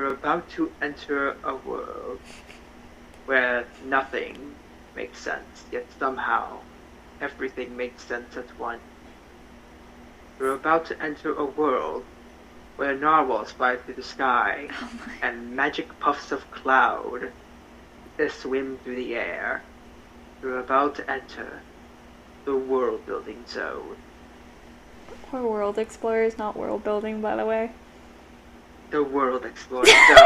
You're about to enter a world where nothing makes sense, yet somehow everything makes sense at once. You're about to enter a world where narwhals fly through the sky and magic puffs of cloud swim through the air. You're about to enter the world building zone. We're world explorers, not world building, by the way. The world exploring zone. I'm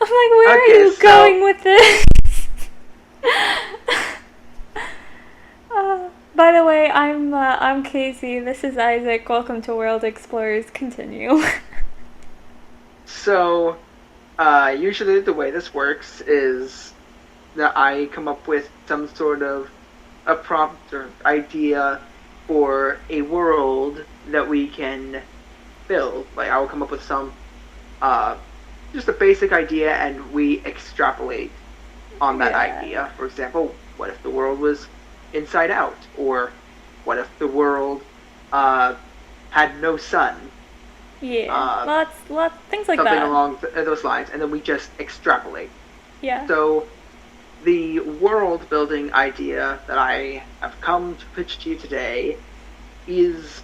like, where are you going with this? By the way, I'm Casey. This is Isaac. Welcome to World Explorers. Continue. So, usually the way this works is that I come up with some sort of a prompt or idea for a world that we can build. Like, I will come up with some, just a basic idea, and we extrapolate on that idea. For example, what if the world was inside out? Or what if the world had no sun? Yeah, lots things like something that. Something along those lines, and then we just extrapolate. Yeah. So, the world building idea that I have come to pitch to you today is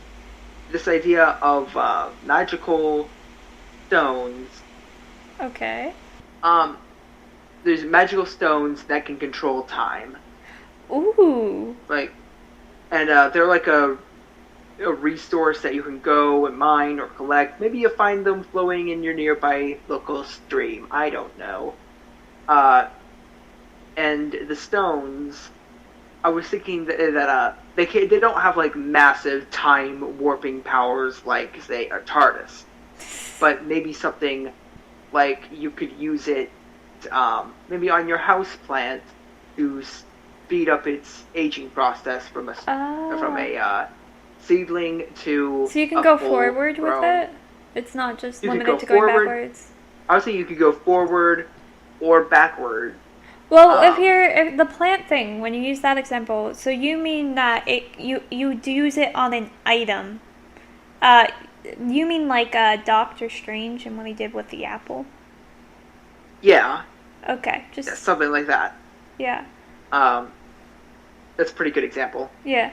this idea of magical stones. Okay. There's magical stones that can control time. Ooh. And they're like a resource that you can go and mine or collect. Maybe you find them flowing in your nearby local stream. I don't know. And the stones, I was thinking that they don't have like massive time warping powers like, say, a TARDIS, but maybe something like you could use it maybe on your house plant to speed up its aging process from a seedling to so you can go forward with it? It's not just limited to going backwards? I would say you could go forward or backward. Well, if the plant thing, when you use that example, so you mean that you use it on an item. You mean like Doctor Strange and what he did with the apple? Yeah. Okay, yeah, something like that. Yeah. That's a pretty good example. Yeah.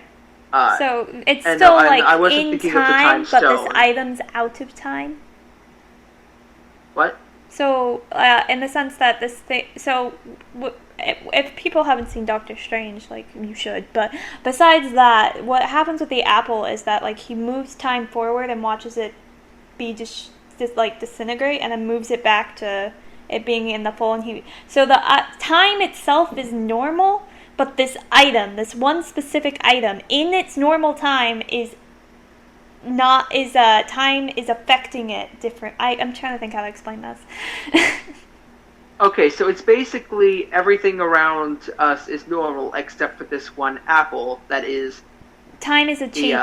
So it's still like I wasn't in thinking time, of the but stone. this item's out of time. What? So, in the sense that this thing, if people haven't seen Doctor Strange, like, you should, but besides that, what happens with the apple is that, like, he moves time forward and watches it be just disintegrate, and then moves it back to it being in the full, so the time itself is normal, but this one specific item, in its normal time time is affecting it different. I'm trying to think how to explain this. Okay, so it's basically everything around us is normal except for this one apple that is... Time is a change.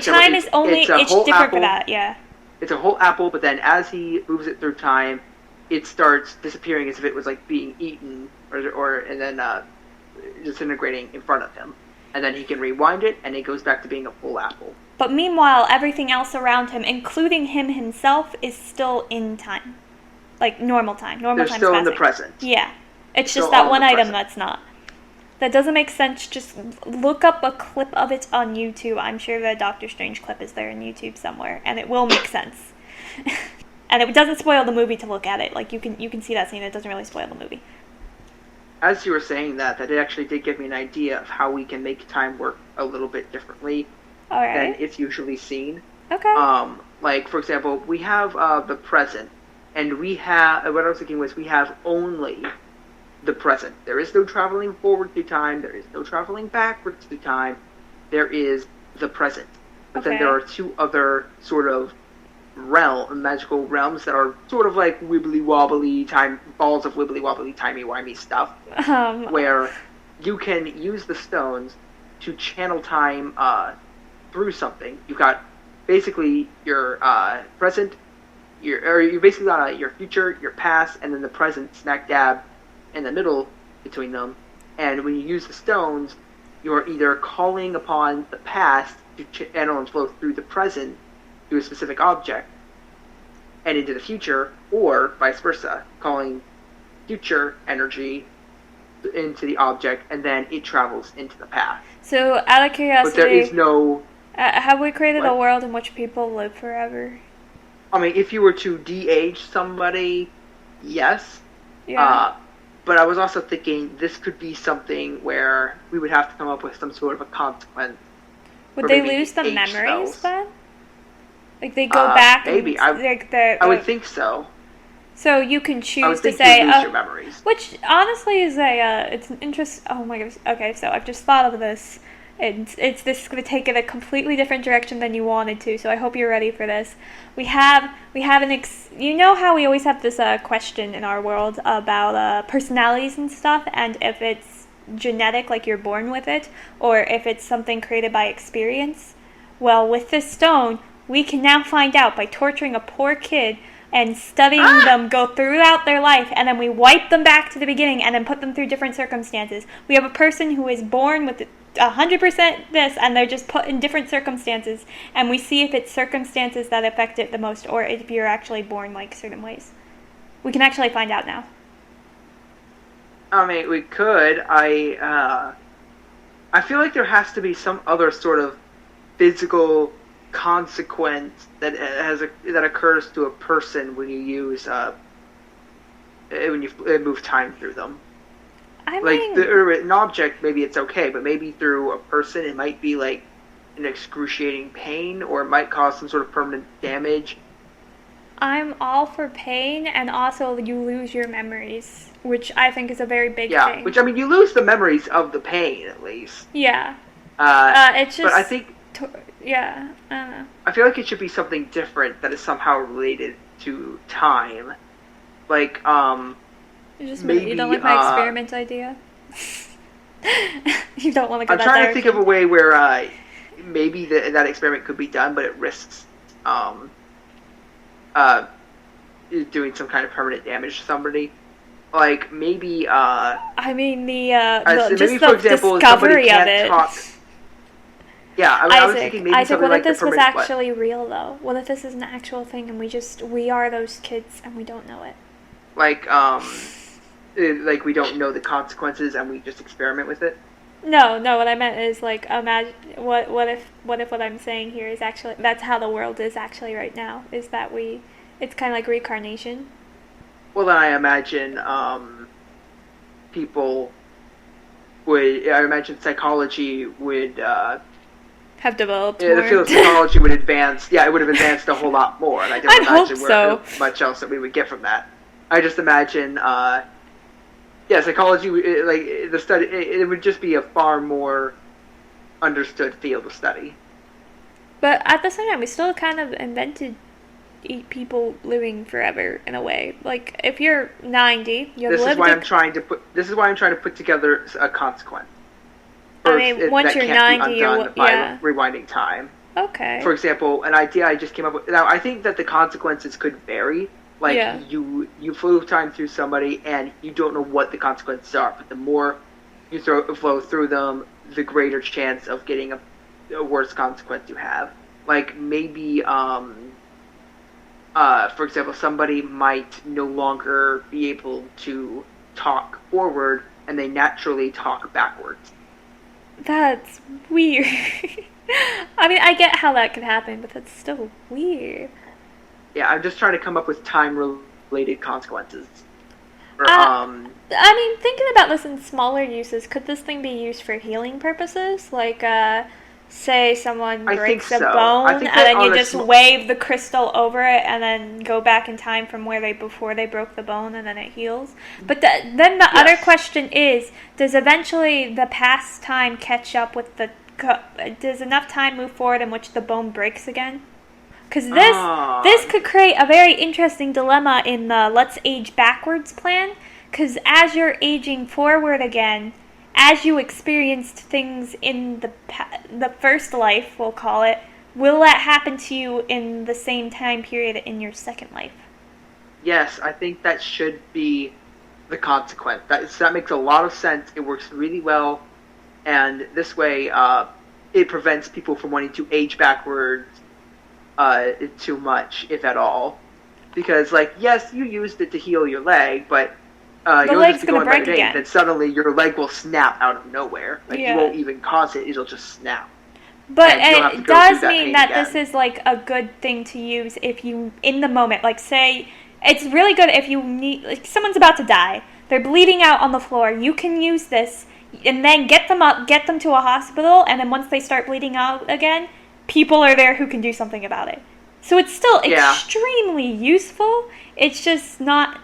Time is only... It's different for that, yeah. It's a whole apple, but then as he moves it through time, it starts disappearing as if it was like being eaten and then disintegrating in front of him. And then he can rewind it, and it goes back to being a full apple. But meanwhile, everything else around him, including him himself, is still in time. Like, normal time. Normal time's still passing. In the present. Yeah. It's just that one item that's not. That doesn't make sense. Just look up a clip of it on YouTube. I'm sure the Doctor Strange clip is there on YouTube somewhere, and it will make sense. And it doesn't spoil the movie to look at it. Like, you can see that scene. It doesn't really spoil the movie. As you were saying that it actually did give me an idea of how we can make time work a little bit differently than it's usually seen. Okay. Like, for example, we have the present, and what I was thinking was we have only the present. There is no traveling forward through time, there is no traveling backwards through time, there is the present. But then there are two other sort of magical realms that are sort of like wibbly-wobbly balls of wibbly-wobbly timey-wimey stuff, where you can use the stones to channel time through something. You've got basically your present, you basically got your future, your past, and then the present smack dab in the middle between them. And when you use the stones, you're either calling upon the past to channel and flow through the present, or you're calling upon the present to channel and flow through the future. And when you use the stones, you're either calling upon the past to channel and flow through the present, or you're calling upon the present to channel and flow through the future. And when you use the stones, you're either calling upon the past to a specific object and into the future, or vice versa, calling future energy into the object, and then it travels into the past. So, out of curiosity, but there is no. Have we created what? a world in which people live forever? I mean, if you were to de-age somebody, yes. Yeah. But I was also thinking this could be something where we would have to come up with some sort of a consequence. Would they lose the memories then? Like they go back? Maybe. I would think so. So you can choose to lose say, your memories. Which honestly is it's an interest. Oh my goodness. Okay, so I've just thought of this. This is going to take it a completely different direction than you wanted to. So I hope you're ready for this. We have you know how we always have this question in our world about personalities and stuff, and if it's genetic, like you're born with it, or if it's something created by experience. Well, with this stone, we can now find out by torturing a poor kid and studying them go throughout their life, and then we wipe them back to the beginning and then put them through different circumstances. We have a person who is born with 100% this, and they're just put in different circumstances, and we see if it's circumstances that affect it the most, or if you're actually born like certain ways. We can actually find out now. I mean, we could. I feel like there has to be some other sort of physical consequence that that occurs to a person when you use when you move time through them. I mean, an object, maybe it's okay, but maybe through a person it might be like an excruciating pain, or it might cause some sort of permanent damage. I'm all for pain, and also you lose your memories, which I think is a very big thing. Yeah, which, I mean, you lose the memories of the pain, at least. Yeah. It's just... But I think... yeah, I don't know. I feel like it should be something different that is somehow related to time. Like, maybe... You don't like my experiment idea? You don't want to go that direction? I'm trying to think of a way where maybe that experiment could be done, but it risks... doing some kind of permanent damage to somebody. Like, maybe, I mean, maybe, for example, discovery of it. Talk. Yeah, I mean, I was thinking maybe Isaac, something what like if this was permanent, actually real, though? What if this is an actual thing and we are those kids and we don't know it? Like we don't know the consequences and we just experiment with it? No, what I meant is, like, imagine, what if what I'm saying here is actually, that's how the world is actually right now, is that it's kind of like reincarnation. Well, then I imagine I imagine psychology would have developed more. The field of psychology would advance. Yeah, it would have advanced a whole lot more. And I don't imagine much else that we would get from that. I just imagine, psychology, like the study, it would just be a far more understood field of study. But at the same time, we still kind of invented people living forever in a way. Like, if you're 90, you have This is why I'm trying to put together a consequence. I mean, once you're 90, by rewinding time. Okay. For example, an idea I just came up with. Now, I think that the consequences could vary. Like, you flow time through somebody, and you don't know what the consequences are. But the more you flow through them, the greater chance of getting a worse consequence you have. Like, maybe, for example, somebody might no longer be able to talk forward, and they naturally talk backwards. That's weird. I mean, I get how that could happen, but that's still weird. Yeah, I'm just trying to come up with time-related consequences. I mean, thinking about this in smaller uses, could this thing be used for healing purposes? Like, say someone breaks a bone, and then you just wave the crystal over it, and then go back in time from before they broke the bone, and then it heals. But then the other question is, does eventually the past time catch up with does enough time move forward in which the bone breaks again? Because this could create a very interesting dilemma in the let's age backwards plan. Because as you're aging forward again, as you experienced things in the first life, we'll call it, will that happen to you in the same time period in your second life? Yes, I think that should be the consequence. That makes a lot of sense. It works really well, and this way it prevents people from wanting to age backwards too much, if at all. Because, like, yes, you used it to heal your leg, but The you'll leg's just be gonna going by break your day, again. then suddenly your leg will snap out of nowhere. Like, Yeah. you won't even cause it, it'll just snap. But And you'll have to it go does through that mean pain that again. this is like a good thing to use if you, in the moment, like say, it's really good if you need, like someone's about to die, they're bleeding out on the floor, you can use this and then get them up, get them to a hospital, and then once they start bleeding out again, people are there who can do something about it. So it's still Yeah. extremely useful, it's just not,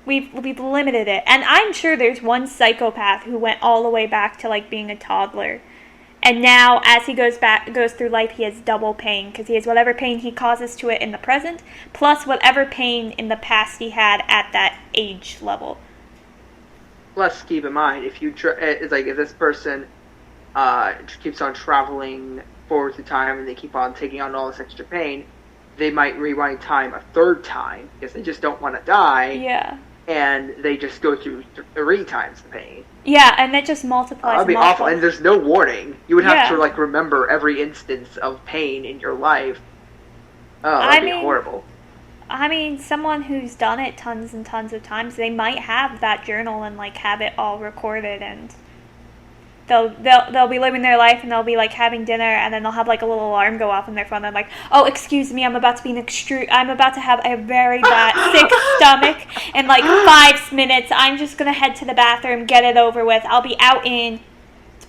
we've limited it. And I'm sure there's one psychopath who went all the way back to like being a toddler. And now, as he goes through life, he has double pain because he has whatever pain he causes to it in the present, plus whatever pain in the past he had at that age level. Plus, keep in mind, if you it's like if this person keeps on traveling forward through time and they keep on taking on all this extra pain, they might rewind time a third time because they just don't want to die. Yeah. And they just go through 3 times the pain. Yeah, and it just multiplies. That'd be awful, and there's no warning. You would have to like remember every instance of pain in your life. Oh, that'd be horrible. I mean, someone who's done it tons and tons of times, they might have that journal and like have it all recorded, and they'll be living their life and they'll be like having dinner, and then they'll have like a little alarm go off in their phone. And like, oh, excuse me, I'm about to have a very bad sick stomach in like 5 minutes. I'm just gonna head to the bathroom, get it over with. I'll be out in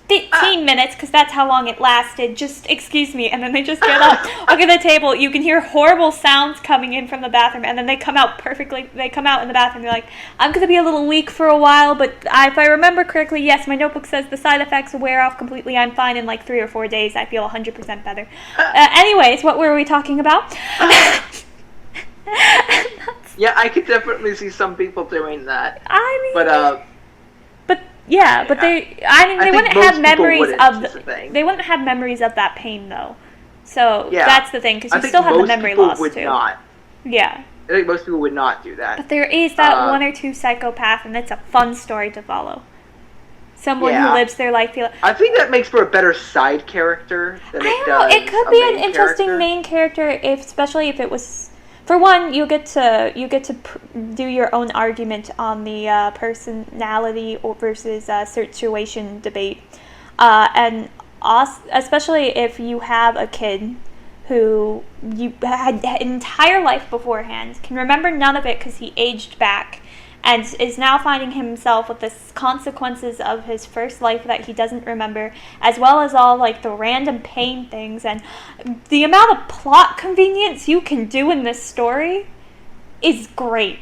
15 minutes because that's how long it lasted. Just excuse me. And then they just get up, look at the table. You can hear horrible sounds coming in from the bathroom, and then they come out perfectly. They come out in the bathroom. They're like, I'm going to be a little weak for a while, but if I remember correctly, yes, my notebook says the side effects will wear off completely. I'm fine in like 3 or 4 days. I feel 100% better. Anyways, what were we talking about? Yeah, I could definitely see some people doing that. I mean, but yeah, but they wouldn't have memories they wouldn't have memories of that pain though. So that's the thing, because you still have the memory loss too. Not. Yeah. I think most people would not do that. But there is that 1 or 2 psychopath, and it's a fun story to follow. Someone who lives their life. I think that makes for a better side character than it does. It could be an interesting main character, especially if it was. For one, you get to do your own argument on the personality versus situation debate, and especially if you have a kid who you had an entire life beforehand, can remember none of it because he aged back, and is now finding himself with the consequences of his first life that he doesn't remember, as well as all like the random pain things, and the amount of plot convenience you can do in this story is great.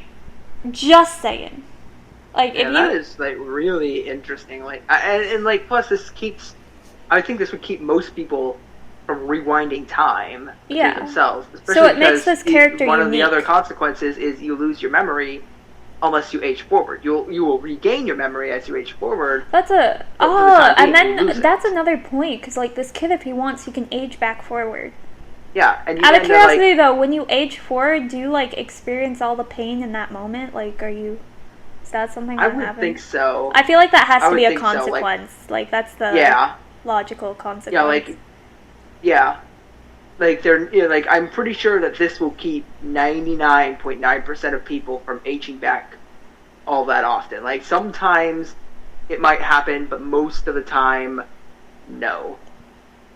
Just saying. Like, that is like really interesting. Like, and like plus I think this would keep most people from rewinding time themselves. Especially so it makes this character one unique. of the other consequences is you lose your memory. Unless you age forward, you will regain your memory as you age forward. That's and then that's another point, because like this kid, if he wants, he can age back forward. Yeah, and out of curiosity though, when you age forward, do you like experience all the pain in that moment? Like, is that something that happens? I would think so. I feel like that has to be a consequence. So. Like that's the logical consequence. Like they're like I'm pretty sure that this will keep 99.9% of people from aging back all that often. Like sometimes it might happen, but most of the time, no.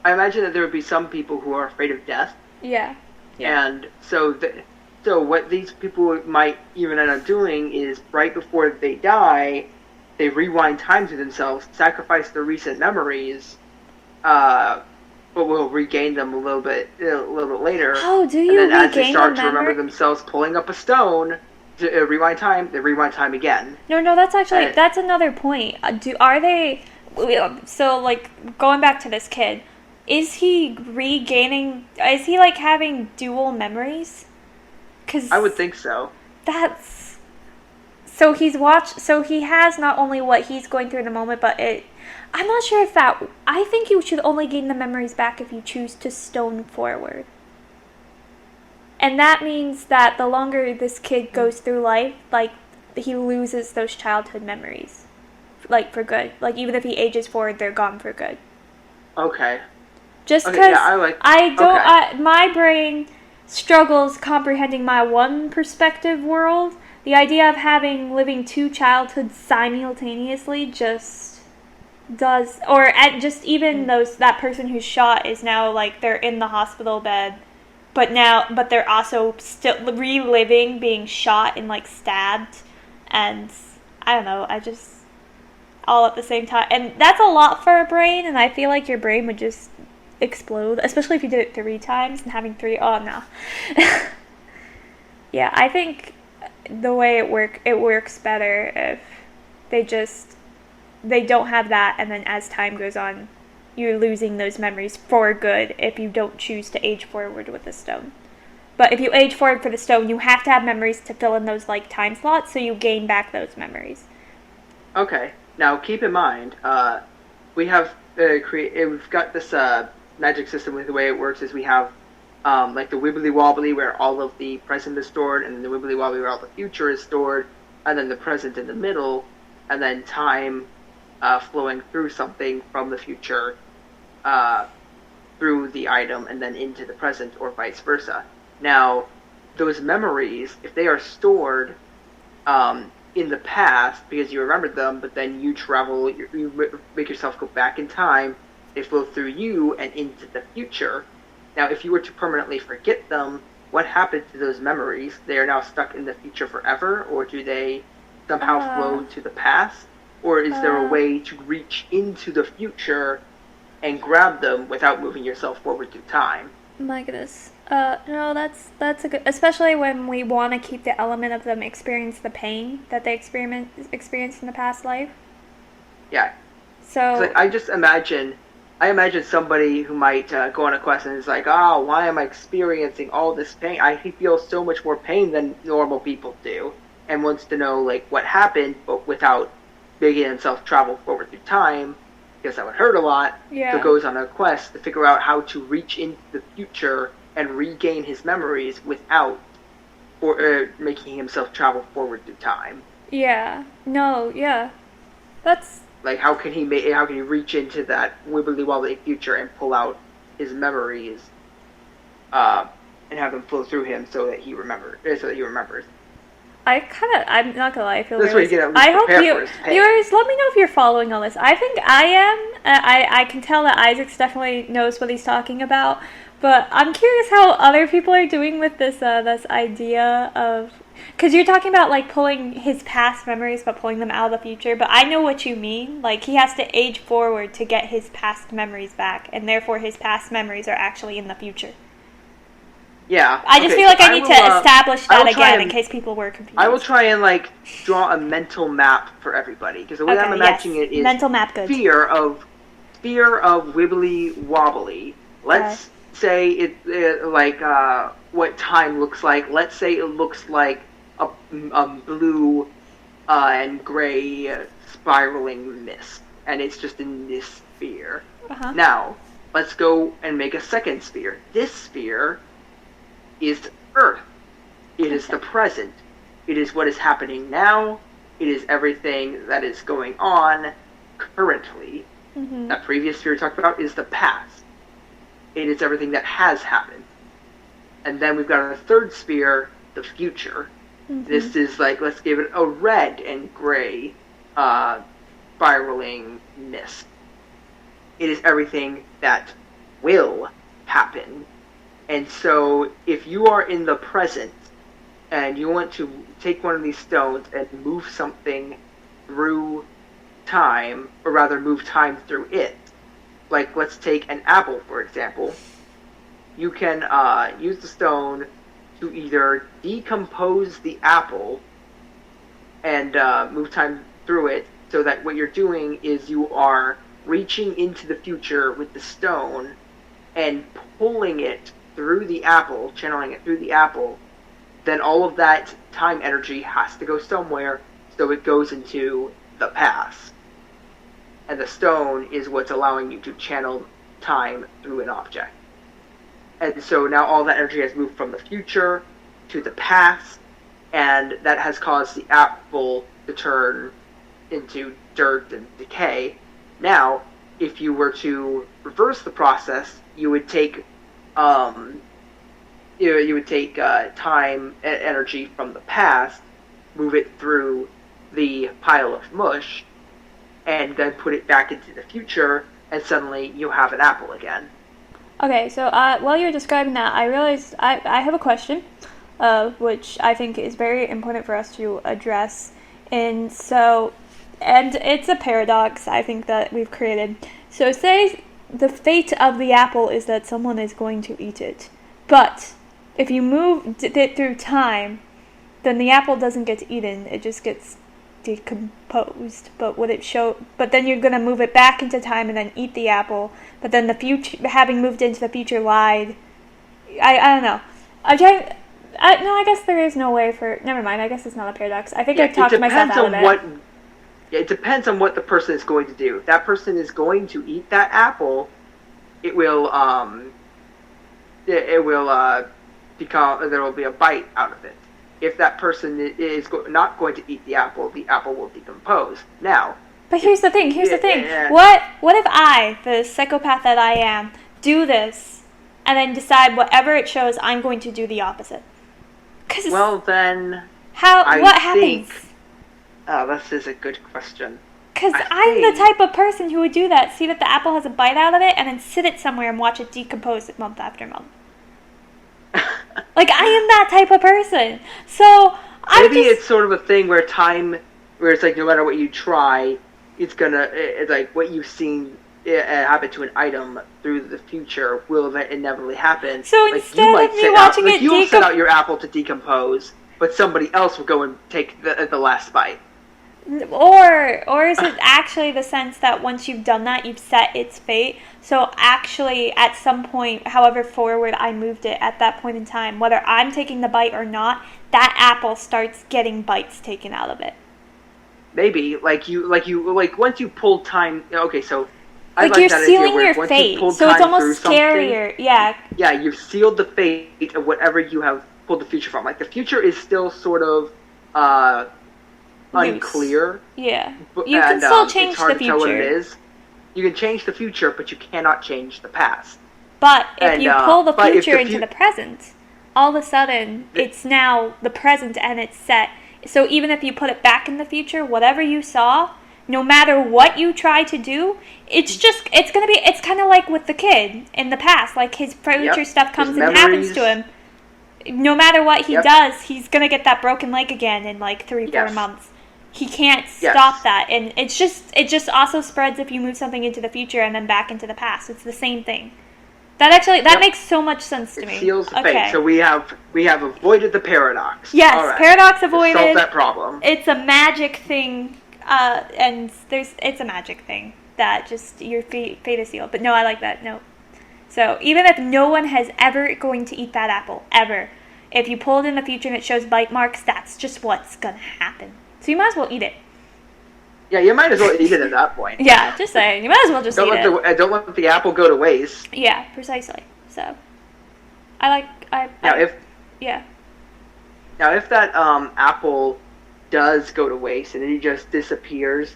I imagine that there would be some people who are afraid of death. Yeah. And so what these people might even end up doing is right before they die, they rewind time to themselves, sacrifice their recent memories, but will regain them a little bit later. Oh, do you? And then as they start to remember themselves pulling up a stone to rewind time, they rewind time again. No, that's actually that's another point. So like going back to this kid, is he regaining? Is he like having dual memories? Because I would think so. So he has not only what he's going through in the moment, but I'm not sure if I think you should only gain the memories back if you choose to stone forward. And that means that the longer this kid goes through life, like, he loses those childhood memories. Like, for good. Like, even if he ages forward, they're gone for good. Okay. Just because my brain, struggles comprehending my one perspective world. The idea of living two childhoods simultaneously just does, or at just even that person who's shot is now like they're in the hospital bed, but they're also still reliving being shot and like stabbed, and I don't know, I just all at the same time, and that's a lot for a brain, and I feel like your brain would just explode, especially if you did it 3 times and having 3. Oh no. Yeah, I think the way it works better if they don't have that, and then as time goes on you're losing those memories for good if you don't choose to age forward with the stone. But if you age forward for the stone, you have to have memories to fill in those like time slots, so you gain back those memories. Okay. Now keep in mind, we've got this magic system with the way it works is we have like the wibbly wobbly where all of the present is stored, and then the wibbly wobbly where all the future is stored, and then the present in the middle, and then time flowing through something from the future through the item and then into the present, or vice versa. Now, those memories, if they are stored in the past because you remembered them, but then you make yourself go back in time, they flow through you and into the future. Now, if you were to permanently forget them, what happened to those memories? They are now stuck in the future forever, or do they somehow flow to the past? Or is there a way to reach into the future and grab them without moving yourself forward through time? My goodness. No, that's a good, especially when we want to keep the element of them experience the pain that they experienced in the past life. Yeah. So like, I imagine somebody who might go on a quest and is like, oh, why am I experiencing all this pain? I feel so much more pain than normal people do, and wants to know like what happened, but without making himself travel forward through time, because that would hurt a lot. Yeah. So goes on a quest to figure out how to reach into the future and regain his memories without making himself travel forward through time. Yeah. No. Yeah. That's like how can he reach into that wibbly wobbly future and pull out his memories, and have them flow through him so that he remembers. I'm not gonna lie, I feel this way you get I hope viewers, let me know if you're following all this. I think I am. I can tell that Isaac definitely knows what he's talking about, but I'm curious how other people are doing with this idea of, because you're talking about like pulling his past memories but pulling them out of the future, but I know what you mean. Like he has to age forward to get his past memories back, and therefore his past memories are actually in the future. Yeah. I just feel like I need to establish that again in case people were confused. I will try and like draw a mental map for everybody, because the way I'm imagining it is mental map good. Fear of wibbly wobbly. Let's say it like what time looks like. Let's say it looks like a blue and gray spiraling mist, and it's just in this sphere. Uh-huh. Now let's go and make a second sphere. This sphere is Earth. It is the present. It is what is happening now. It is everything that is going on currently. Mm-hmm. That previous sphere we talked about is the past. It is everything that has happened. And then we've got a third sphere, the future. Mm-hmm. This is like, let's give it a red and gray spiraling mist. It is everything that will happen. And so, if you are in the present and you want to take one of these stones and move something through time, or rather move time through it, like let's take an apple for example, you can use the stone to either decompose the apple and move time through it, so that what you're doing is you are reaching into the future with the stone and pulling it through the apple, channeling it through the apple. Then all of that time energy has to go somewhere, so it goes into the past. And the stone is what's allowing you to channel time through an object. And so now all that energy has moved from the future to the past, and that has caused the apple to turn into dirt and decay. Now, if you were to reverse the process, you would take you would take time and energy from the past, move it through the pile of mush, and then put it back into the future, and suddenly you have an apple again. Okay, so while you're describing that, I realized I have a question, which I think is very important for us to address. And it's a paradox I think that we've created. So say the fate of the apple is that someone is going to eat it. But if you move it through time, then the apple doesn't get eaten, it just gets decomposed. But then you're going to move it back into time and then eat the apple. But then the future, having moved into the future, lied. I don't know. I guess there is no way for... Never mind, I guess it's not a paradox. I think I talked myself out of it. It depends on what the person is going to do. If that person is going to eat that apple, it will become... There will be a bite out of it. If that person is not going to eat the apple will decompose. Now... But here's the thing. What if I, the psychopath that I am, do this, and then decide whatever it shows, I'm going to do the opposite? Well, then... What happens? This is a good question. Because I'm the type of person who would do that. See that the apple has a bite out of it, and then sit it somewhere and watch it decompose month after month. Like, I am that type of person. So, it's sort of a thing where it's like no matter what you try, it's like what you've seen happen to an item through the future will inevitably happen. So like instead of me watching it you'll set out your apple to decompose, but somebody else will go and take the last bite. Or is it actually the sense that once you've done that, you've set its fate? So actually, at some point, however forward I moved it at that point in time, whether I'm taking the bite or not, that apple starts getting bites taken out of it. Maybe once you pull time. Okay, so like you're sealing your fate, so it's almost scarier. Yeah. Yeah, you've sealed the fate of whatever you have pulled the future from. Like the future is still sort of unclear. Yeah. You can still change the future. It's hard to tell what it is. You can change the future, but you cannot change the past. But if you pull the future into the present, all of a sudden it's now the present and it's set. So even if you put it back in the future, whatever you saw, no matter what you try to do, it's kind of like with the kid in the past. Like his future stuff comes and happens to him. No matter what he does, he's going to get that broken leg again in like 3-4 months. He can't stop that. And it just also spreads if you move something into the future and then back into the past. It's the same thing. That makes so much sense to me. It seals the fate. So we have avoided the paradox. Yes, paradox avoided. Solve that problem. It's a magic thing, it's a magic thing that just your fate is sealed. But no, I like that. No. So even if no one has ever going to eat that apple, ever, if you pull it in the future and it shows bite marks, that's just what's gonna happen. So you might as well eat it. Yeah, you might as well eat it at that point. Yeah, just saying. You might as well just eat it. Don't let the apple go to waste. Yeah, precisely. So, Now, if that apple does go to waste and it just disappears,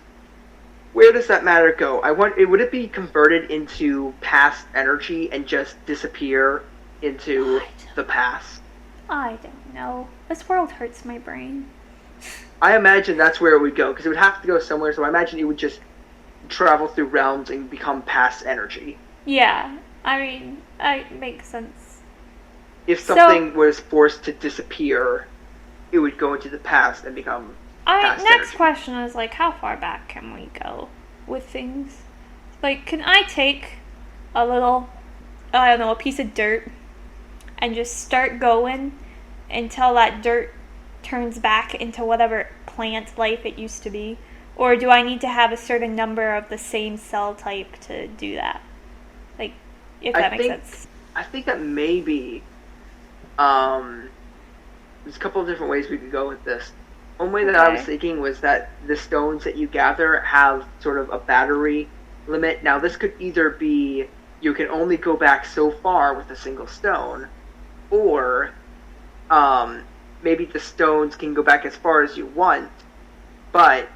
where does that matter go? Would it be converted into past energy and just disappear into the past? I don't know. This world hurts my brain. I imagine that's where it would go, because it would have to go somewhere, so I imagine it would just travel through realms and become past energy. Yeah, I mean, it makes sense. If something was forced to disappear, it would go into the past and become past next energy. question is, like, how far back can we go with things? Like, can I take a little, I don't know, a piece of dirt and just start going until that dirt turns back into whatever plant life it used to be? Or do I need to have a certain number of the same cell type to do that? Like, if that makes sense. I think that maybe there's a couple of different ways we could go with this. One way that I was thinking was that the stones that you gather have sort of a battery limit. Now, this could either be you can only go back so far with a single stone, or maybe the stones can go back as far as you want, but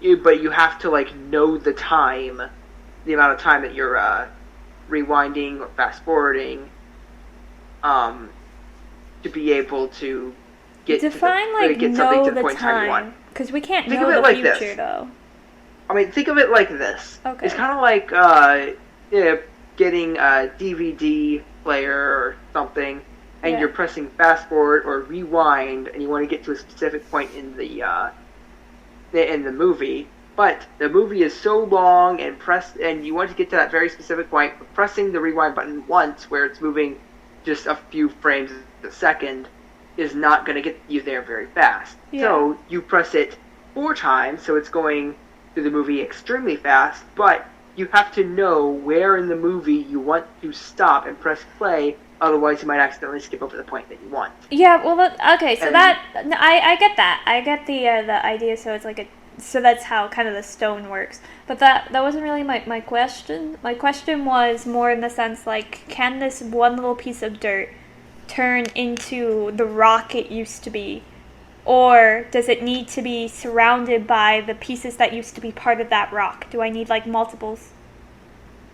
you have to like know the time, the amount of time that you're rewinding or fast forwarding, um, to be able to Define like get something know to the the point in time you want. time, because we can't Think of know it the like future this. though. I mean, think of it like this. Okay. It's kind of like getting a DVD player or something, and you're pressing fast forward or rewind, and you want to get to a specific point in the movie. But the movie is so long and you want to get to that very specific point. But pressing the rewind button once, where it's moving just a few frames a second, is not going to get you there very fast. Yeah. So you press it 4 times, so it's going through the movie extremely fast, but you have to know where in the movie you want to stop and press play, otherwise you might accidentally skip over the point that you want. Yeah, well, okay, so I get that. I get the idea, so it's like so that's how kind of the stone works. But that wasn't really my question. My question was more in the sense, like, can this one little piece of dirt turn into the rock it used to be? Or does it need to be surrounded by the pieces that used to be part of that rock? Do I need, like, multiples?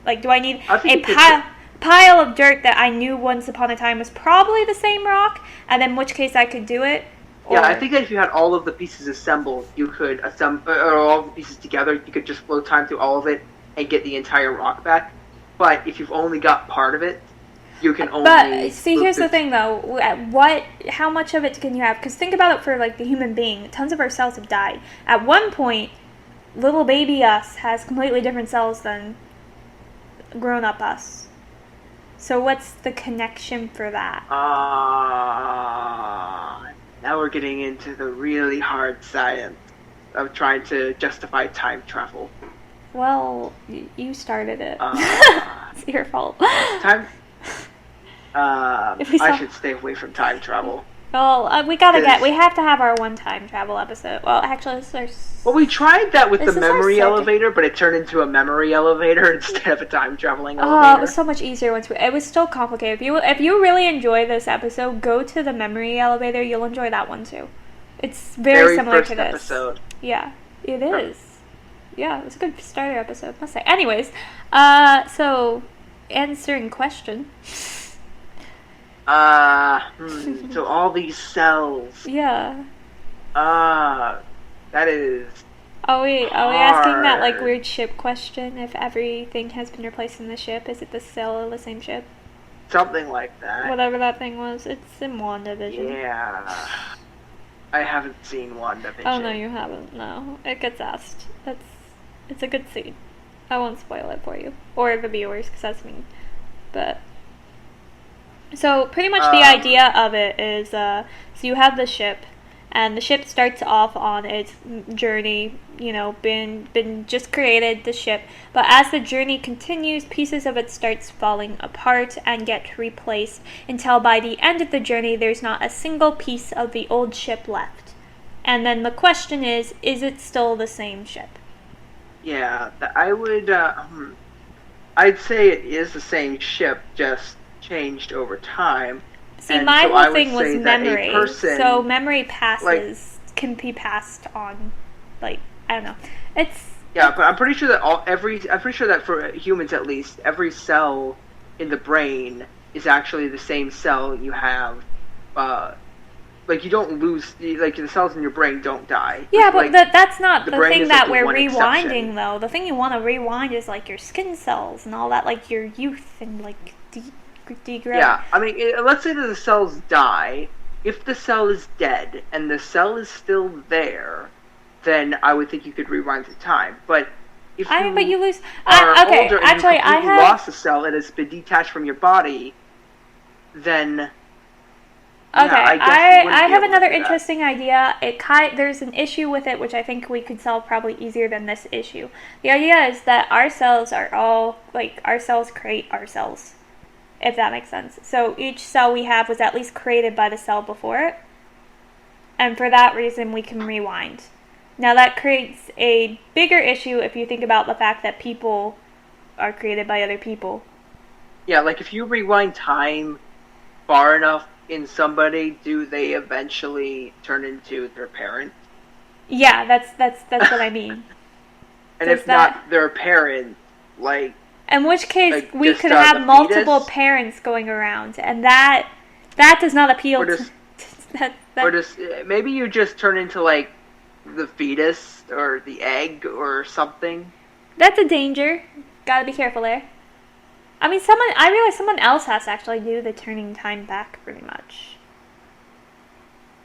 Like, do I need a pile of dirt that I knew once upon a time was probably the same rock, and in which case I could do it? Yeah, I think that if you had all of the pieces assembled, you could or all of the pieces together, you could just flow time through all of it and get the entire rock back. But if you've only got part of it, you can only... But, see, here's the thing, though. How much of it can you have? Because think about it for, like, the human being. Tons of our cells have died. At one point, little baby us has completely different cells than grown-up us. So what's the connection for that? Now we're getting into the really hard science of trying to justify time travel. Well, you started it. It's your fault. I should stay away from time travel. Well, we have to have our one time travel episode. Well, actually, well, we tried that with the memory elevator, but it turned into a memory elevator instead of a time traveling elevator. Oh, it was so much easier once it was still complicated. If you really enjoy this episode, go to the memory elevator. You'll enjoy that one too. It's very similar to this. Episode. Yeah, it is. Yeah, it was a good starter episode, must say. Anyways, so answering question. So all these cells. Yeah. That is. Are we asking that like weird ship question? If everything has been replaced in the ship, is it the cell of the same ship? Something like that. Whatever that thing was, it's in WandaVision. Yeah. I haven't seen WandaVision. Oh no, you haven't. No, it gets asked. It's a good scene. I won't spoil it for you or the viewers because that's me. But. So pretty much the idea of it is, so you have the ship, and the ship starts off on its journey, been just created, the ship, but as the journey continues, pieces of it starts falling apart and get replaced until by the end of the journey, there's not a single piece of the old ship left. And then the question is it still the same ship? Yeah, I would, I'd say it is the same ship, just changed over time. See, my whole thing was memory. So memory can be passed on. Like, I don't know. But I'm pretty sure that for humans at least, every cell in the brain is actually the same cell you have. Like you don't lose, like the cells in your brain don't die. Yeah, but that's not the thing that we're rewinding exception. though. The thing you want to rewind is like your skin cells and all that, like your youth and like degrowth. Yeah, I mean, let's say that the cells die. If the cell is dead and the cell is still there, then I would think you could rewind the time. But if you lose. Okay, older and actually, you completely lost a cell and it's been detached from your body, then. Okay, yeah, I have another interesting idea. There's an issue with it, which I think we could solve probably easier than this issue. The idea is that our cells are all our cells create our cells. If that makes sense. So each cell we have was at least created by the cell before it. And for that reason, we can rewind. Now that creates a bigger issue if you think about the fact that people are created by other people. Yeah, like if you rewind time far enough in somebody, do they eventually turn into their parent? Yeah, that's what I mean. And if not their parent, like... In which case, we could have multiple parents going around, and that That does not appeal Or to... just, that, or just maybe you just turn into like the fetus or the egg or something. That's a danger. Gotta be careful there. I mean, I realize someone else has to actually do the turning time back pretty much.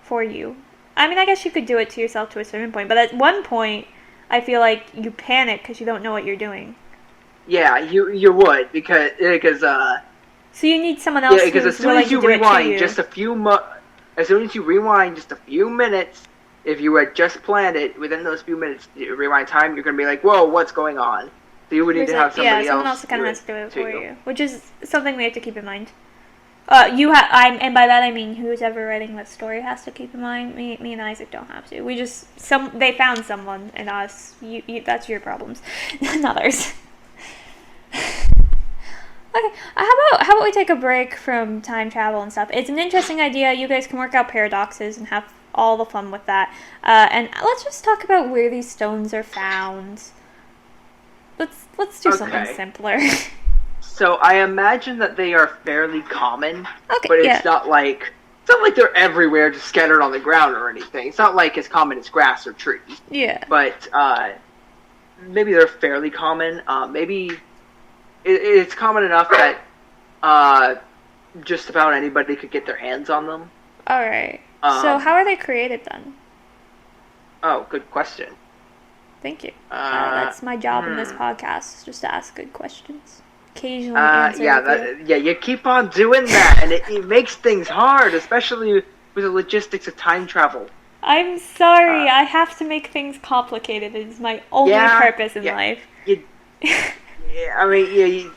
For you. I mean, I guess you could do it to yourself to a certain point, but at one point, I feel like you panic because you don't know what you're doing. Yeah, you would because So you need someone else because who's as soon willing as you to do it to rewind you. as soon as you rewind just a few minutes, if you had just planned it within those few minutes, you rewind time, you're gonna be like, whoa, what's going on? So you would need to have somebody someone else else kind of has to do it for you. you, which is something we have to keep in mind. And by that I mean who's ever writing the story has to keep in mind. Me and Isaac don't have to. They found someone in us. That's your problems, not ours. Okay, how about we take a break from time travel and stuff? It's an interesting idea. You guys can work out paradoxes and have all the fun with that. And let's just talk about where these stones are found. Let's do something simpler. So I imagine that they are fairly common, okay, but it's not like they're everywhere, just scattered on the ground or anything. It's not like as common as grass or trees. Yeah. But maybe they're fairly common. Maybe it's common enough that just about anybody could get their hands on them. All right. So how are they created then? Oh, good question. Thank you. That's my job in this podcast, just to ask good questions. Occasionally answer. You keep on doing that, and it makes things hard, especially with the logistics of time travel. I'm sorry, I have to make things complicated. It is my only purpose in life.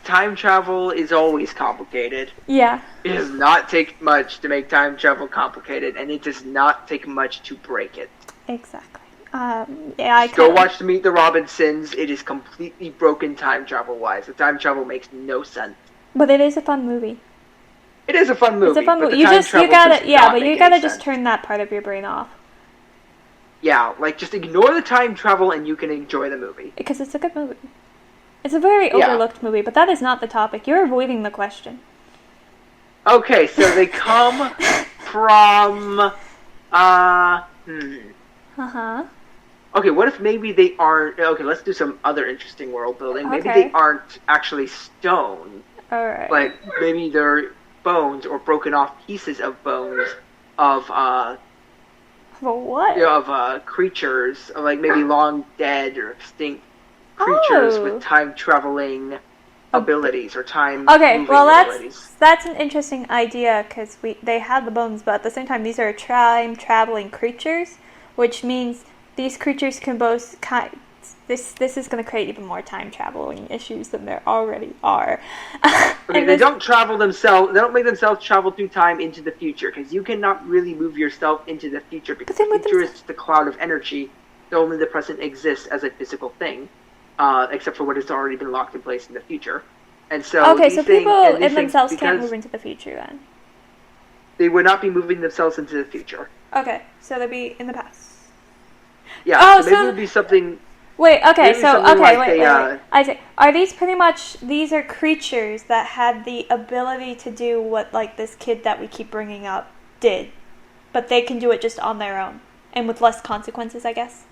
Time travel is always complicated. Yeah. It does not take much to make time travel complicated, and it does not take much to break it. Exactly. I go watch Meet the Robinsons. It is completely broken time travel-wise. The time travel makes no sense. But it is a fun movie. It is a fun movie. It's a fun movie. You gotta just turn that part of your brain off. Yeah, just ignore the time travel and you can enjoy the movie. Because it's a good movie. It's a very overlooked movie, but that is not the topic. You're avoiding the question. Okay, so they come from, Uh-huh. Okay, what if maybe they aren't... Okay, let's do some other interesting world building. Maybe they aren't actually stone. Alright. But maybe they're bones or broken off pieces of bones of, what? Of creatures, like maybe long dead or extinct creatures with time-traveling abilities or abilities. That's an interesting idea, because they had the bones, but at the same time, these are time-traveling creatures, which means these creatures can both this is going to create even more time traveling issues than there already are. They don't travel themselves. They don't make themselves travel through time into the future, because you cannot really move yourself into the future, because the future is just a cloud of energy. So only the present exists as a physical thing, except for what has already been locked in place in the future. And so so people in themselves can't move into the future then. They would not be moving themselves into the future. Okay, so they'd be in the past. Yeah, so maybe it would be something... Wait, okay, Isaac, are these pretty much... These are creatures that had the ability to do what, this kid that we keep bringing up did. But they can do it just on their own. And with less consequences, I guess?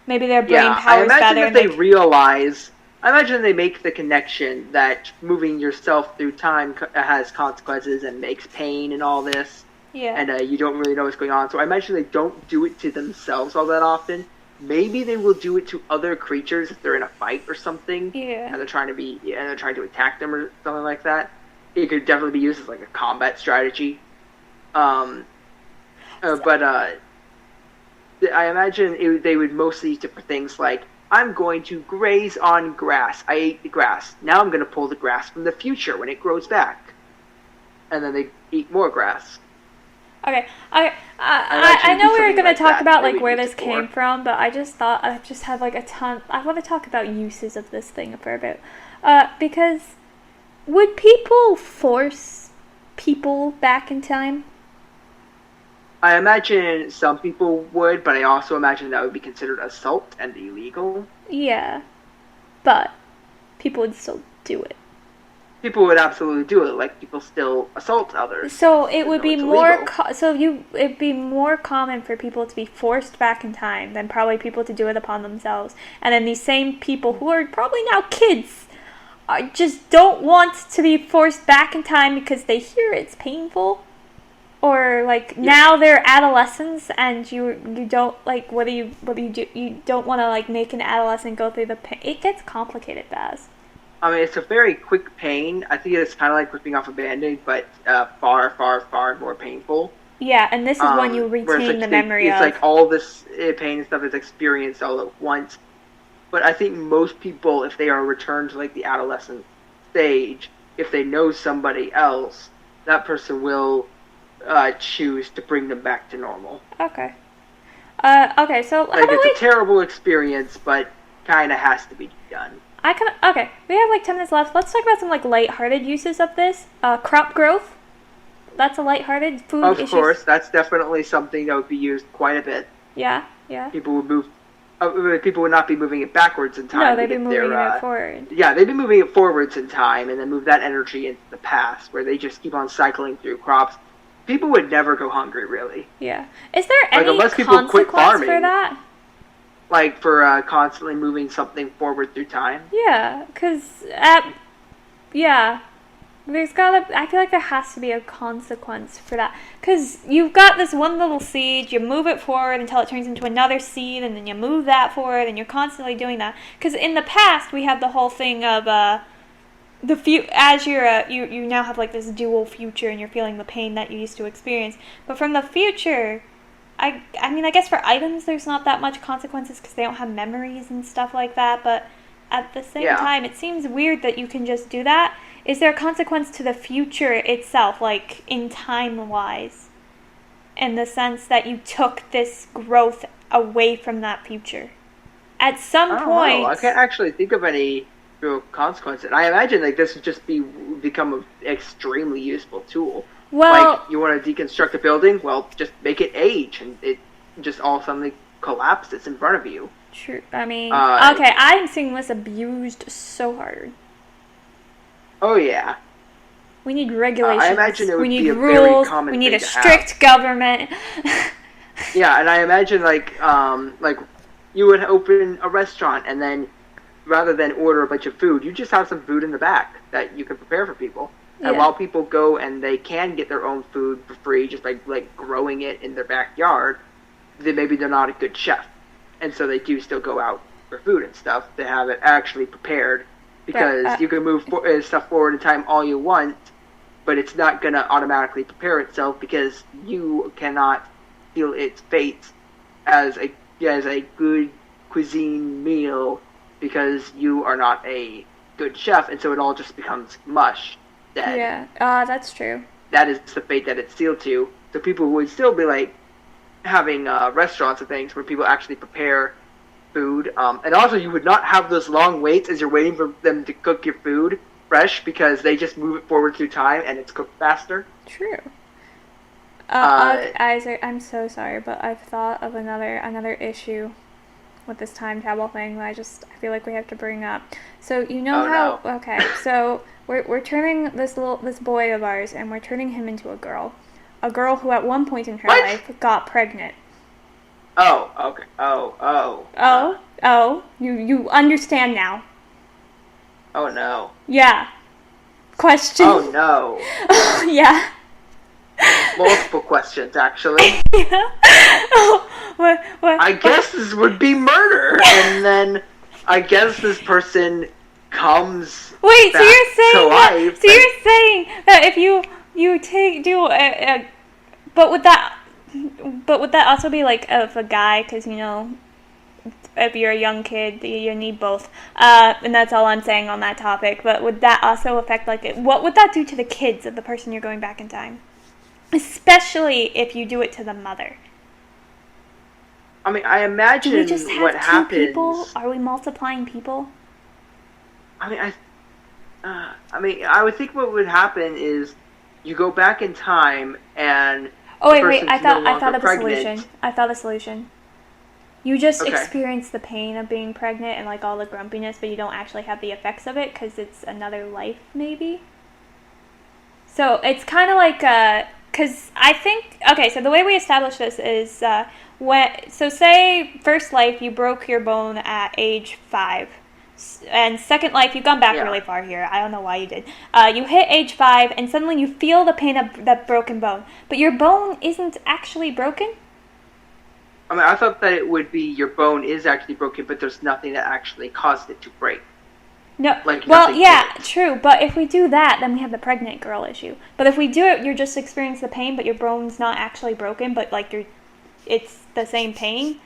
Maybe their brain powers better. I imagine they make the connection that moving yourself through time has consequences and makes pain and all this. Yeah. And you don't really know what's going on. So I imagine they don't do it to themselves all that often. Maybe they will do it to other creatures if they're in a fight or something. Yeah. And they're trying to attack them or something like that. It could definitely be used as a combat strategy. But I imagine they would mostly use it for things like, I'm going to graze on grass. I ate the grass. Now I'm going to pull the grass from the future when it grows back. And then they eat more grass. Okay, I know we were going to talk about where this came from, but I just thought I just had a ton. I want to talk about uses of this thing for a bit, because would people force people back in time? I imagine some people would, but I also imagine that would be considered assault and illegal. Yeah, but people would still do it. people would absolutely do it. Like, people still assault others. So it would be It's more. illegal. It'd be more common for people to be forced back in time than probably people to do it upon themselves. And then these same people who are probably now kids, just don't want to be forced back in time because they hear it's painful, or like now they're adolescents and you don't like whether you do, you don't want to like make an adolescent go through the pain. It gets complicated fast. I mean, it's a very quick pain. I think it's kind of like ripping off a Band-Aid, but far, far, far more painful. Yeah, and this is when you retain the memory of. It's like all this pain and stuff is experienced all at once. But I think most people, if they are returned to like the adolescent stage, if they know somebody else, that person will choose to bring them back to normal. Okay. Okay, so like it's a terrible experience, but kind of has to be done. Okay, we have like 10 minutes left. Let's talk about some like lighthearted uses of this. Crop growth. That's a lighthearted food issue. Of course, that's definitely something that would be used quite a bit. Yeah. People would move. People would not be moving it backwards in time. No, they'd be moving it forward. Yeah, they'd be moving it forwards in time, and then move that energy into the past, where they just keep on cycling through crops. People would never go hungry, really. Yeah. Is there any unless people quit farming, for that? Like for constantly moving something forward through time? Yeah, because there's I feel like there has to be a consequence for that. Because you've got this one little seed, you move it forward until it turns into another seed, and then you move that forward, and you're constantly doing that. Because in the past, we had the whole thing of as you now have like this dual future, and you're feeling the pain that you used to experience. But from the future, I mean, I guess for items, there's not that much consequences because they don't have memories and stuff like that. But at the same time, it seems weird that you can just do that. Is there a consequence to the future itself, like in time-wise, in the sense that you took this growth away from that future? At some point... I can't actually think of any real consequences. I imagine like this would just become an extremely useful tool. Well, like, you want to deconstruct a building? Well, just make it age, and it just all suddenly collapses in front of you. True. I mean, okay, I'm seeing this abused so hard. Oh, yeah. We need regulations. I imagine it would be a rules. very common We need thing a to strict have. government. Yeah, and I imagine like you would open a restaurant, and then rather than order a bunch of food, you just have some food in the back that you can prepare for people. Yeah. And while people go and they can get their own food for free just by like growing it in their backyard, then maybe they're not a good chef, and so they do still go out for food and stuff to have it actually prepared. Because you can move stuff forward in time all you want, but it's not going to automatically prepare itself because you cannot feel its fate as a good cuisine meal because you are not a good chef, and so it all just becomes mush. Dead. Yeah, that's true. That is the fate that it's sealed to. So people would still be like having restaurants and things where people actually prepare food, and also you would not have those long waits as you're waiting for them to cook your food fresh because they just move it forward through time and it's cooked faster. True. Isaac, I'm so sorry, but I've thought of another issue with this time travel thing that I feel like we have to bring up. So you know okay, so we're turning this boy of ours, and we're turning him into a girl who at one point in her life got pregnant. Oh, okay. You understand now. Oh, no. Yeah. Question. Oh, no. Yeah. Multiple questions, actually. Yeah. Oh, what? I guess this would be murder, and then I guess this person comes Wait, back so you're saying to life. So you're saying that if you but would that also be like of a guy? Because if you're a young kid, you need both. And that's all I'm saying on that topic. But would that also affect what would that do to the kids of the person you're going back in time? Especially if you do it to the mother. I mean, I imagine do we just have what two happens. People? Are we multiplying people? I would think what would happen is you go back in time and. Oh wait! I thought of a solution. I thought a solution. You just experience the pain of being pregnant and all the grumpiness, but you don't actually have the effects of it because it's another life, maybe. So it's kind of like, because I think, okay, so the way we establish this is, so say first life, you broke your bone at age 5. And second life, you've gone back really far here. I don't know why you did. You hit age 5, and suddenly you feel the pain of that broken bone. But your bone isn't actually broken? I mean, I thought that it would be your bone is actually broken, but there's nothing that actually caused it to break. No, like well, yeah, true, but if we do that, then we have the pregnant girl issue. But if we do it, you're just experiencing the pain, but your bone's not actually broken, but, like, it's the same pain,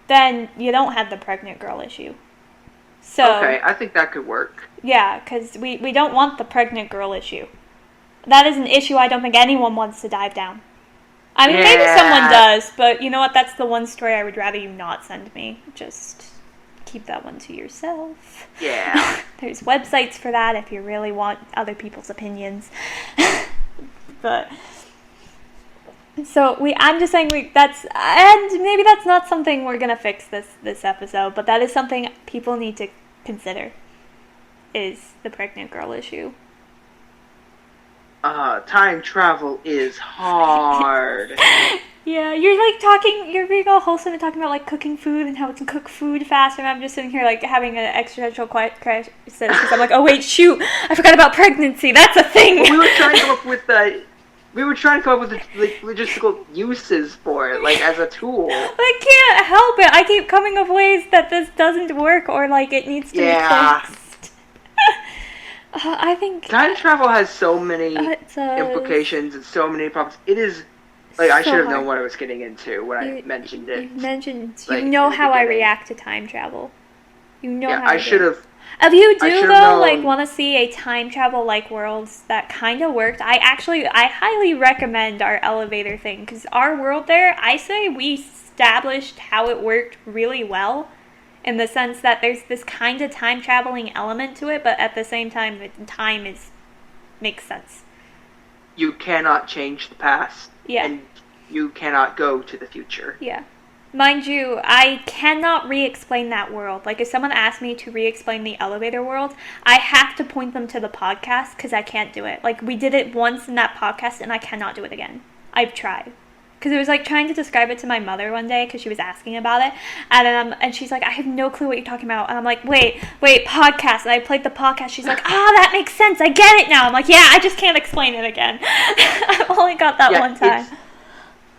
then you don't have the pregnant girl issue. So, okay, I think that could work. Yeah, because we don't want the pregnant girl issue. That is an issue I don't think anyone wants to dive down. I mean, maybe someone does, but you know what? That's the one story I would rather you not send me. Just keep that one to yourself. Yeah. There's websites for that if you really want other people's opinions. But so I'm just saying and maybe that's not something we're gonna fix this episode, but that is something people need to consider, is the pregnant girl issue. Time travel is hard. Yeah, you're being all wholesome and talking about, like, cooking food and how we can cook food faster, and I'm just sitting here, like, having an existential crisis, because I'm like, oh, wait, shoot, I forgot about pregnancy, that's a thing! Well, we were trying to come up with the logistical uses for it, like, as a tool. I can't help it, I keep coming up with ways that this doesn't work, or, like, it needs to be fixed. I think time travel has so many implications and so many problems. It is, like, I should have known what I was getting into when I mentioned it. You know how I react to time travel. You know how I should have. If you do, though, like, want to see a time travel-like worlds that kind of worked, I highly recommend our elevator thing, because our world there, I say we established how it worked really well, in the sense that there's this kind of time-traveling element to it, but at the same time, the time makes sense. You cannot change the past. Yeah. And you cannot go to the future. Yeah. Mind you, I cannot re-explain that world. Like, if someone asked me to re-explain the elevator world, I have to point them to the podcast, because I can't do it. Like, we did it once in that podcast, and I cannot do it again. I've tried. Because it was like trying to describe it to my mother one day because she was asking about it. And she's like, I have no clue what you're talking about. And I'm like, wait, podcast. And I played the podcast. She's like, that makes sense. I get it now. I'm like, yeah, I just can't explain it again. I've only got that one time.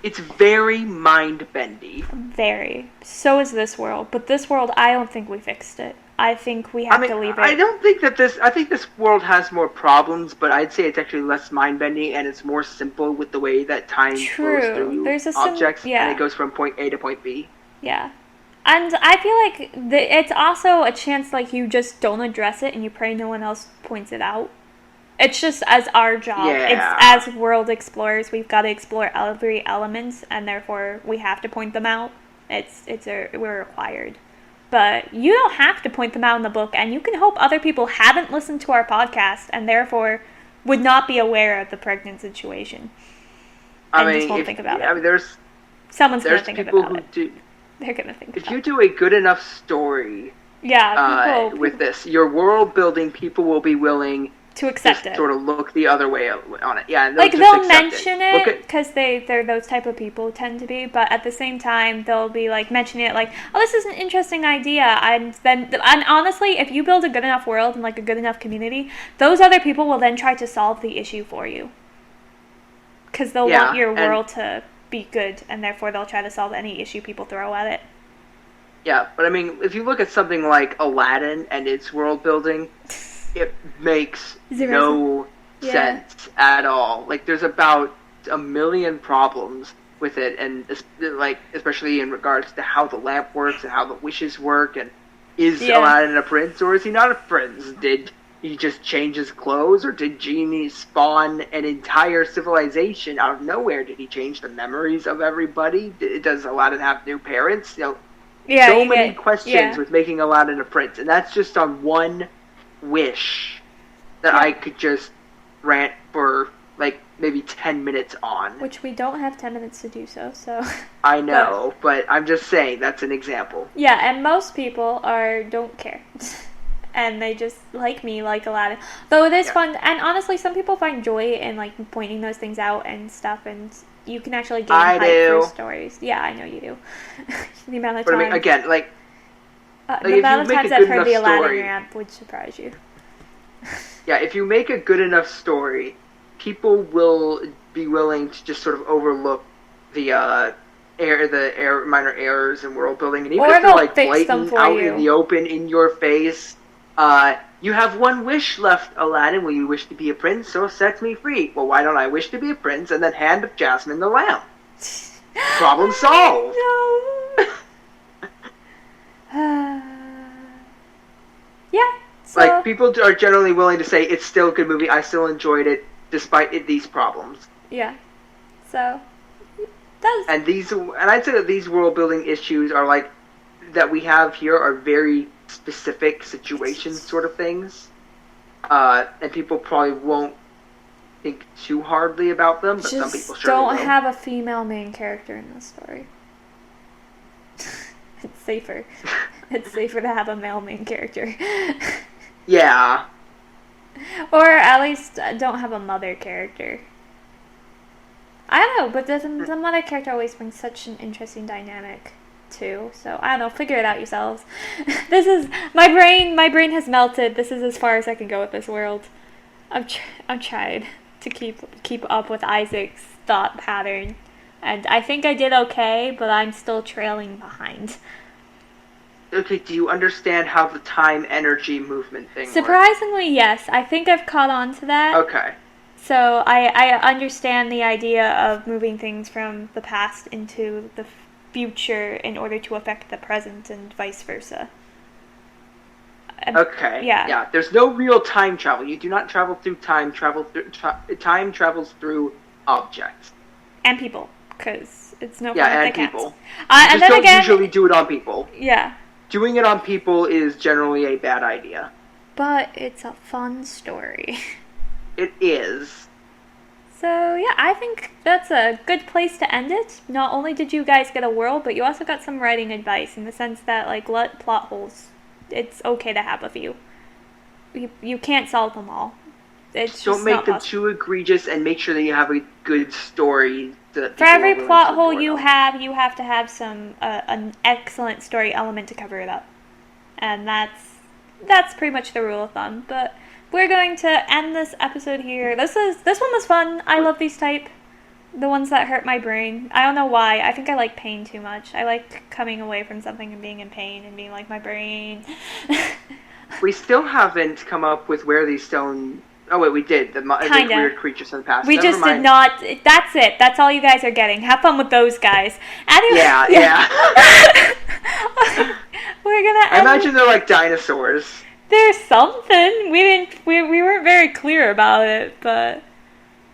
It's very mind-bendy. Very. So is this world. But this world, I don't think we fixed it. I think we have to leave it. I don't think that I think this world has more problems, but I'd say it's actually less mind-bending, and it's more simple with the way that time goes through objects, and it goes from point A to point B. Yeah. And I feel like it's also a chance, like, you just don't address it, and you pray no one else points it out. It's just as our job. Yeah. It's as world explorers, we've got to explore every elements, and therefore we have to point them out. We're required. But you don't have to point them out in the book, and you can hope other people haven't listened to our podcast and therefore would not be aware of the pregnant situation. Just won't think about it. I mean, someone's going to think about it. They're going to think about it. If you do a good enough story with this, your world building, people will be willing to accept it. Sort of look the other way on it. Yeah, and they'll mention it because they're those type of people tend to be, but at the same time they'll be like mentioning it like, oh, this is an interesting idea, and honestly, if you build a good enough world and like a good enough community, those other people will then try to solve the issue for you because they'll want your world to be good, and therefore they'll try to solve any issue people throw at it. Yeah, but I mean, if you look at something like Aladdin and its world building, it makes no sense at all. Like, there's about a million problems with it, and like, especially in regards to how the lamp works and how the wishes work, and is Aladdin a prince or is he not a prince? Did he just change his clothes, or did genies spawn an entire civilization out of nowhere? Did he change the memories of everybody? Does Aladdin have new parents? So many questions with making Aladdin a prince, and that's just on one wish that I could just rant for like maybe 10 minutes on. Which we don't have 10 minutes to do so. I know, but I'm just saying that's an example. Yeah, and most people don't care. and they just like me like Aladdin. Though it is Yeah. fun, and honestly, some people find joy in like pointing those things out and stuff, and you can actually gain I hype do. for stories. Yeah, I know you do. The amount of But I times, mean, again, like the if you amount of make a times good I've heard enough the Aladdin story, rant would surprise you. yeah, if you make a good enough story, people will be willing to just sort of overlook the minor errors in world building, and even Or if they're they'll like fix them blatant for out you. in the open, in your face. You have one wish left, Aladdin. Will you wish to be a prince? So set me free. Well, why don't I wish to be a prince? And then hand of Jasmine the lamp. Problem solved. No. Yeah. So, Like, people are generally willing to say it's still a good movie. I still enjoyed it despite these problems. yeah. So that's And I'd say that these world building issues are like that we have here are very specific situation sort of things, and people probably won't think too hardly about them, but some people just surely don't will. have a female main character in this story. It's safer. It's safer to have a male main character. Yeah. Or at least don't have a mother character. I don't know, but the mother character always brings such an interesting dynamic too. So I don't know, figure it out yourselves. This is my brain has melted. This is as far as I can go with this world. I'm tried to keep up with Isaac's thought pattern, and I think I did okay, but I'm still trailing behind. Okay, do you understand how the time energy movement thing works? Surprisingly, yes. I think I've caught on to that. Okay. So I understand the idea of moving things from the past into the future in order to affect the present and vice versa. Okay. Yeah. Yeah. There's no real time travel. You do not travel through time. Time travels through objects. And people, because it's no fun Yeah, with and the cats. people. And Just then don't again, usually do it on people. yeah. Doing it on people is generally a bad idea. But it's a fun story. It is. So yeah, I think that's a good place to end it. Not only did you guys get a world, but you also got some writing advice in the sense that like let plot holes. It's okay to have a few. You can't solve them all. It's just Don't make not them possible. too egregious, and make sure that you have a good story. That For people are every willing plot to hole ignore you them. have to have some an excellent story element to cover it up, and that's pretty much the rule of thumb. But we're going to end this episode here. This one was fun. I love these type, the ones that hurt my brain. I don't know why. I think I like pain too much. I like coming away from something and being in pain and being like my brain. We still haven't come up with where these stone. Oh wait, we did the weird creatures in the past. We Never just mind. did not. That's it. That's all you guys are getting. Have fun with those guys. Anyway, Yeah. We're gonna. I imagine they're like dinosaurs. There's something. We weren't very clear about it, but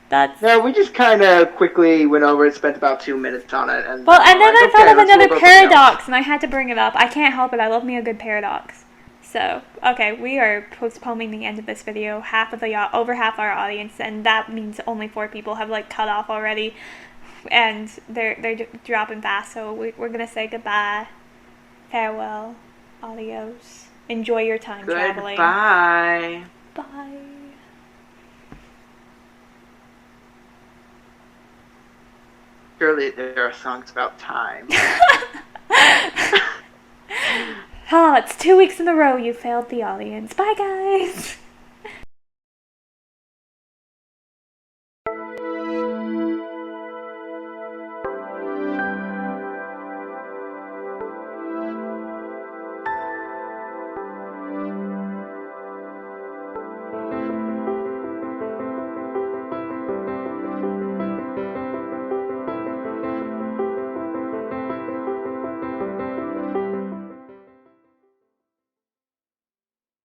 that's. No, we just kind of quickly went over it, spent about 2 minutes on it, and Well, and then I like, thought okay, of let's another roll over something else. paradox, and I had to bring it up. I can't help it. I love me a good paradox. So, okay, we are postponing the end of this video. Over half our audience, and that means only 4 people have like cut off already, and they're dropping fast. So we're gonna say goodbye, farewell, adios. Enjoy your time traveling. Goodbye. Bye. Surely there are songs about time. Oh, it's 2 weeks in a row you failed the audience. Bye, guys.